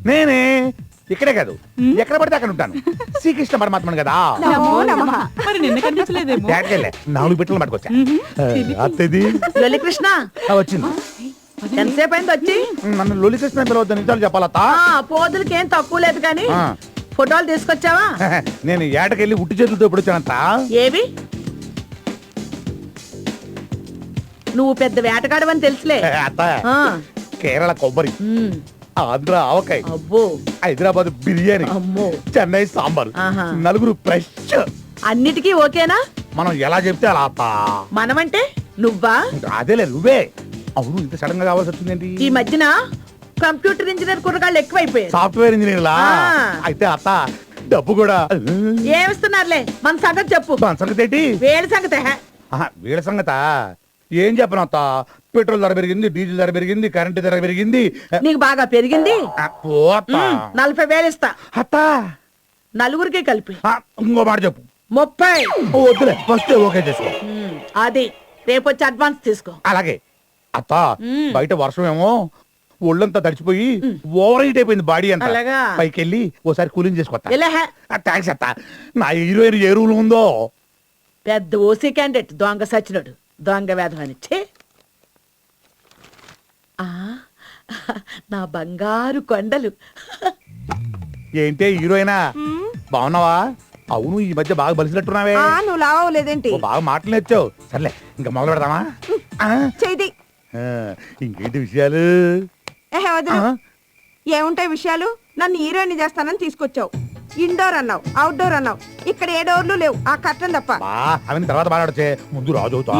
నేనే ఇక్కడే కాదు ఎక్కడ పడితే అక్కడ ఉంటాను. శ్రీకృష్ణ పరమాత్మను కదా. మరి నిన్న కనిపించలేదేమో. డాడీకెళ్ళే 4 బిట్టలు పట్టుకొచ్చా. అత్తది కృష్ణ వచ్చింది. ఎంతసేపు అయింది వచ్చి? నన్ను లొలికృష్ణ పిలవద్దు, నిజాలు చెప్పాలత్త. పోదులకి ఏం తక్కువ లేదు కానీ ఫోటోలు తీసుకొచ్చావా? నేను ఏటకెళ్ళి ఉట్టి చేతులతో ఎప్పుడు వచ్చానంత. ఏవి? నువ్వు పెద్ద వేటగాడవని తెలుసులే. అత్త కేరళ కొబ్బరి, ఆంధ్ర ఆవకాయ, అబ్బో హైదరాబాద్ బిర్యానీ, అమ్మో చెన్నై సాంబార్, ఆహా. నలుగురు ఫ్రెష్. అన్నిటికీ ఓకేనా? మనం ఎలా చెప్తే అలా అత్త. మనమంటే నువ్వా? అదేలే నువ్వే. అవును, ఇంత సడన్ గా కావాల్సి వచ్చిందేంటి? ఈ మధ్యన కంప్యూటర్ ఇంజనీర్ కుర్రగాళ్ళు ఎక్కువైపోయారు. సాఫ్ట్వేర్ ఇంజనీర్ లా. అయితే అత్త డబ్బు కూడా ఏమిస్తున్నారులే, మన సంగతి చెప్పు. దాని సంగతి ఏంటి? వేడి సంగతి వీళ్ళ సంగత ఏం చెప్పను అత్త. పెట్రోల్ ధర పెరిగింది, డీజిల్ ధర పెరిగింది, కరెంట్ ధర పెరిగింది. నీకు బాగా పెరిగింది. ఓ అత్త. 40,000 ఇస్తా అత్త నలుగురికి కలిపి. ఇంకో మాట చెప్పు. 30. వద్దులే, ఫస్ట్ ఓకే చేసుకో. అది రేపొచ్చి అడ్వాన్స్ తీసుకో. అలాగే అత్త. బయట వర్షం ఏమో ఒళ్ళంతా తడిచిపోయి ఓవర్ హీట్ అయిపోయింది బాడీ అంతా. అలాగా? పైకి వెళ్ళి ఓసారి కూలింగ్ చేసుకోవచ్చా? ఎలా థ్యాంక్స్ అత్త. నా హీరోయిన్ ఏ రూల్ ఉందో. పెద్ద ఓసీ క్యాండిడేట్ దొంగ సచ్చినోడు, దొంగ వేధమని. నా బంగారు కొండలు. ఏంటే హీరోయినా, బాగున్నావా? అవును, ఈ మధ్య బాగా బలిసినట్టున్నావే. నువ్వు లావలేదేంటి? బాగా మాటలు నేర్చావు. సర్లే, ఇంకా మొదలు పెడదామా? చేయి. ఇంకేంటి విషయాలు? ఏముంటాయి విషయాలు? నన్ను హీరోయిన్ చేస్తానని తీసుకొచ్చావు. ఇండోర్ అన్నావు, అవుట్డోర్ అన్నావు. ఇక్కడ ఏ డోర్లు లేవు, ఆ కట్టం తప్ప. అవన్నీ తర్వాత మాట్లాడచ్చే, ముందు రాజు అవుతా.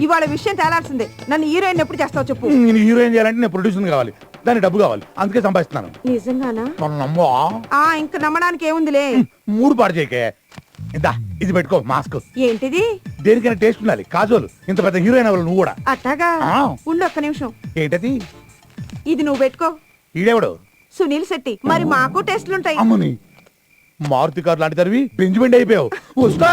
ఇవాళ విషయం తేలాల్సిందే. నన్ను హీరోయిన్ ఎప్పుడు చేస్తావు చెప్పు. నేను హీరోయిన్ చేయాలంటే నేను ప్రొడ్యూసర్ కావాలి, దానికి డబ్బు కావాలి, అందుకే సంపాదిస్తున్నాను. నిజంగానా? నమ్మో. ఇంక నమ్మడానికి ఏముందిలే. మూడు పాడు చేయకే. ఇందా ఇది పెట్టుకో, మాస్క్. ఏంటిది? దేనికైనా టేస్ట్ ఉండాలి. కాజోలు ఇంత పెద్ద హీరోయిన్ అవ్వాలి నువ్వు కూడా. అట్టాగా? ఉండు ఒక్క నిమిషం. ఏంటది? ఇది నువ్వు పెట్టుకో. ఈడెవడు? సునీల్ శెట్టి. మరి మాకు టెస్ట్లుంటాయి. అమ్మని మారుతి కారు లాంటి తరివి బెంజ్మెంట్ అయిపోయావు. వస్తా.